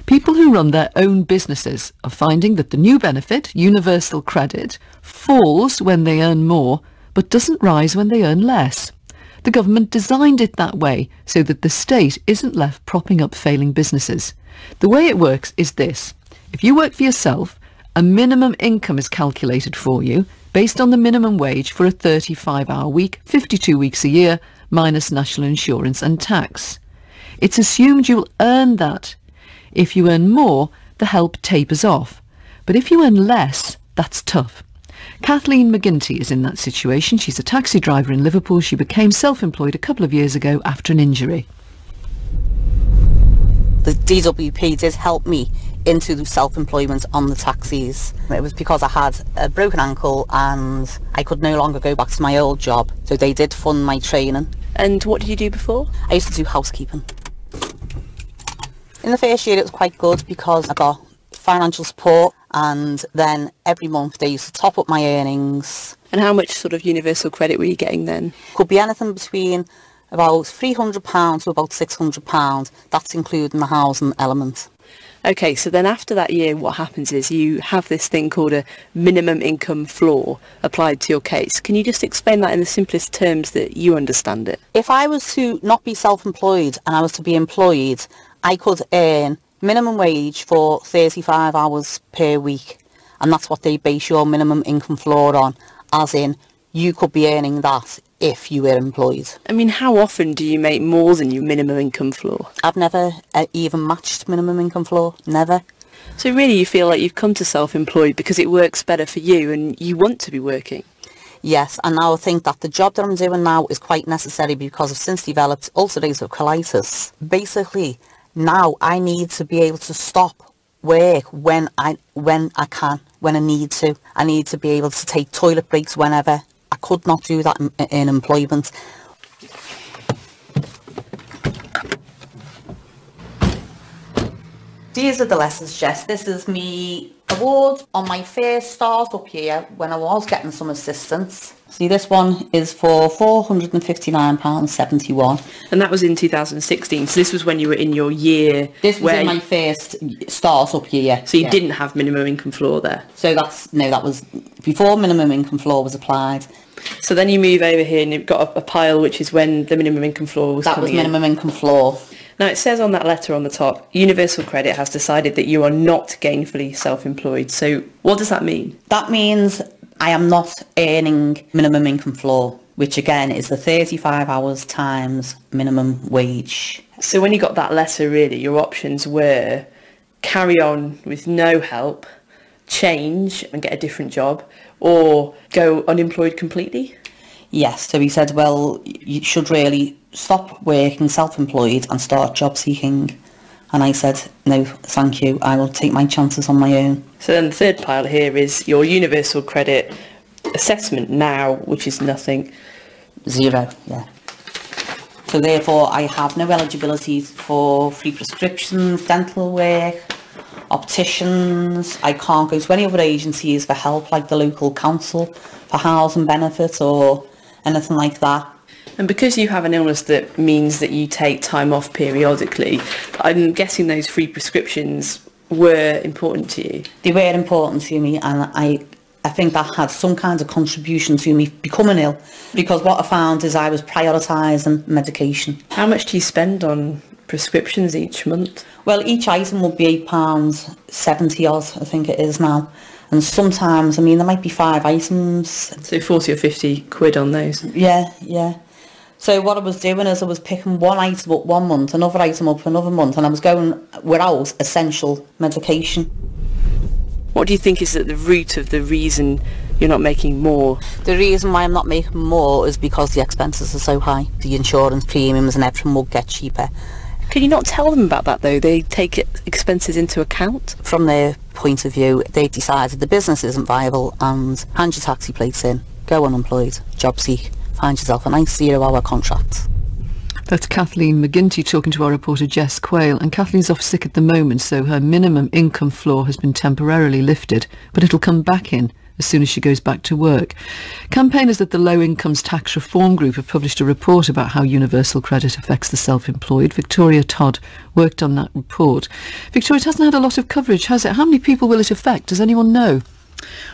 People who run their own businesses are finding that the new benefit, universal credit, falls when they earn more, but doesn't rise when they earn less. The government designed it that way so that the state isn't left propping up failing businesses. The way it works is this. If you work for yourself, a minimum income is calculated for you based on the minimum wage for a 35-hour week, 52 weeks a year, minus national insurance and tax. It's assumed you'll earn that. If you earn more, the help tapers off. But if you earn less, that's tough. Kathleen McGinty is in that situation. She's a taxi driver in Liverpool. She became self-employed a couple of years ago after an injury. The DWP did help me into the self-employment on the taxis. It was because I had a broken ankle and I could no longer go back to my old job. So they did fund my training. And what did you do before? I used to do housekeeping. In the first year it was quite good because I got financial support, and then every month they used to top up my earnings. And how much sort of universal credit were you getting then? Could be anything between about £300 to about £600. That's including the housing element. Okay, so then after that year, what happens is you have this thing called a minimum income floor applied to your case. Can you just explain that in the simplest terms that you understand it? If I was to not be self-employed and I was to be employed, I could earn minimum wage for 35 hours per week, and that's what they base your minimum income floor on, as in you could be earning that if you were employed. I mean, how often do you make more than your minimum income floor? I've never even matched minimum income floor, never. So really you feel like you've come to self-employed because it works better for you and you want to be working? Yes, and now I think that the job that I'm doing now is quite necessary because I've since developed ulcerative colitis. Basically, now I need to be able to stop work when I can, when I need to. I need to be able to take toilet breaks whenever. I could not do that in employment. These are the lessons, Jess. This is me award on my first start up here when I was getting some assistance. See, this one is for £459.71. And that was in 2016, so this was when you were in your year. This was in my first start up year. So you didn't have minimum income floor there? So that was before minimum income floor was applied. So then you move over here and you've got a pile which is when the minimum income floor was coming in. That was minimum income floor. Now it says on that letter on the top, Universal Credit has decided that you are not gainfully self-employed. So what does that mean? That means I am not earning minimum income floor, which again is the 35 hours times minimum wage. So when you got that letter, really, your options were carry on with no help, change and get a different job, or go unemployed completely? Yes, so he said, well, you should really stop working self-employed and start job seeking. And I said, no, thank you, I will take my chances on my own. So then the third pile here is your universal credit assessment now, which is nothing. Zero, yeah. So therefore I have no eligibility for free prescriptions, dental work, opticians. I can't go to any other agencies for help like the local council for housing benefits or anything like that. And because you have an illness that means that you take time off periodically, I'm guessing those free prescriptions were important to you? They were important to me, and I think that had some kind of contribution to me becoming ill, because what I found is I was prioritising medication. How much do you spend on prescriptions each month? Well, each item would be £8.70 odd, I think it is now. And sometimes, I mean, there might be 5 items. So 40 or 50 quid on those? Yeah, yeah. So what I was doing is I was picking one item up one month, another item up another month, and I was going without essential medication. What do you think is at the root of the reason you're not making more? The reason why I'm not making more is because the expenses are so high. The insurance premiums and everything will get cheaper. Can you not tell them about that though? They take expenses into account? From their point of view, they decided the business isn't viable and hand your taxi plates in, go unemployed, job seek, find yourself a nice 0-hour contract. That's Kathleen McGinty talking to our reporter Jess Quayle, and Kathleen's off sick at the moment, so her minimum income floor has been temporarily lifted, but it'll come back in as soon as she goes back to work. Campaigners at the Low Incomes Tax Reform Group have published a report about how universal credit affects the self-employed. Victoria Todd worked on that report. Victoria, it hasn't had a lot of coverage, has it? How many people will it affect? Does anyone know?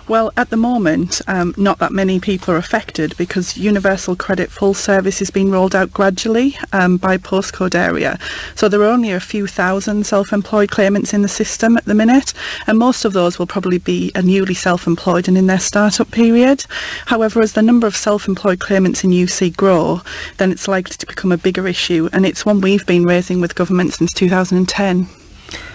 Well, at the moment, not that many people are affected because universal credit full service is being rolled out gradually by postcode area. So there are only a few thousand self-employed claimants in the system at the minute, and most of those will probably be newly self-employed and in their start-up period. However, as the number of self-employed claimants in UC grow, then it's likely to become a bigger issue, and it's one we've been raising with government since 2010.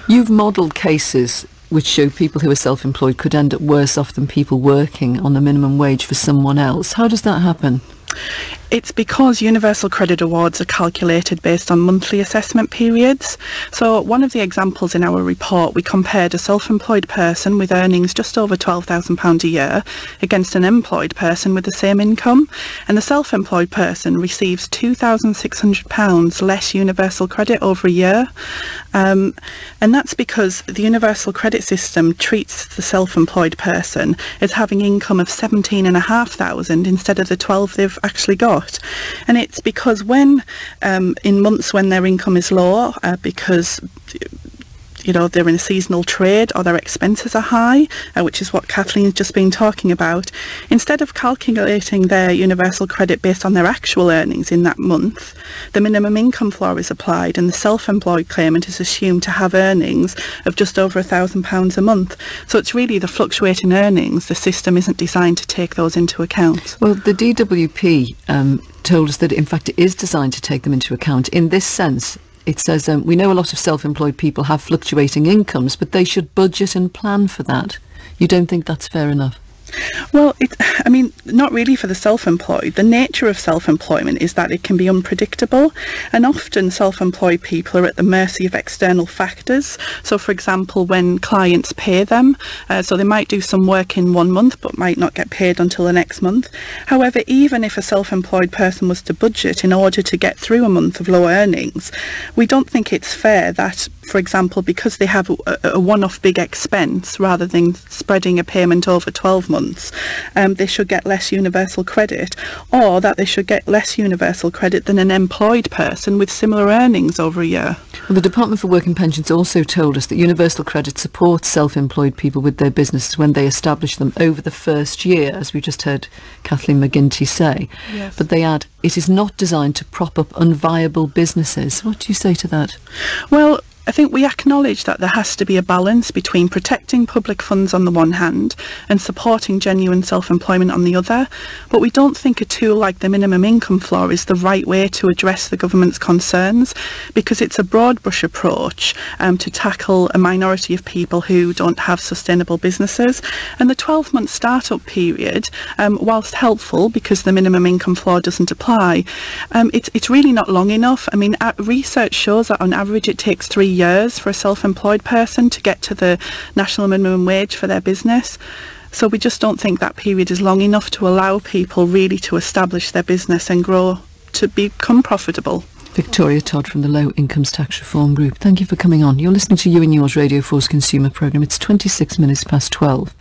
You've modelled cases which show people who are self-employed could end up worse off than people working on the minimum wage for someone else. How does that happen? It's because universal credit awards are calculated based on monthly assessment periods. So one of the examples in our report, we compared a self-employed person with earnings just over £12,000 a year against an employed person with the same income, and the self-employed person receives £2,600 less universal credit over a year. And that's because the universal credit system treats the self-employed person as having income of £17,500 instead of the £12,000 they've actually got. And it's because when in months when their income is low, because they're in a seasonal trade or their expenses are high, which is what Kathleen's just been talking about, instead of calculating their universal credit based on their actual earnings in that month, the minimum income floor is applied and the self-employed claimant is assumed to have earnings of just over £1,000 a month. So it's really the fluctuating earnings. The system isn't designed to take those into account. Well, the DWP told us that in fact it is designed to take them into account in this sense. It says, we know a lot of self-employed people have fluctuating incomes, but they should budget and plan for that. You don't think that's fair enough? Well, not really for the self-employed. The nature of self-employment is that it can be unpredictable, and often self-employed people are at the mercy of external factors. So, for example, when clients pay them, so they might do some work in 1 month but might not get paid until the next month. However, even if a self-employed person was to budget in order to get through a month of low earnings, we don't think it's fair that, for example, because they have a one-off big expense rather than spreading a payment over 12 months, they should get less universal credit, or that they should get less universal credit than an employed person with similar earnings over a year. Well, the Department for Work and Pensions also told us that universal credit supports self-employed people with their businesses when they establish them over the first year, as we just heard Kathleen McGinty say. Yes. But they add, it is not designed to prop up unviable businesses. What do you say to that? Well, I think we acknowledge that there has to be a balance between protecting public funds on the one hand and supporting genuine self-employment on the other, but we don't think a tool like the minimum income floor is the right way to address the government's concerns, because it's a broad brush approach to tackle a minority of people who don't have sustainable businesses. And the 12-month start-up period, whilst helpful because the minimum income floor doesn't apply, it's really not long enough. Research shows that on average it takes 3 years for a self-employed person to get to the national minimum wage for their business. So we just don't think that period is long enough to allow people really to establish their business and grow to become profitable. Victoria Todd from the Low Incomes Tax Reform Group. Thank you for coming on. You're listening to You and Yours, Radio 4's consumer programme. It's 26 minutes past 12.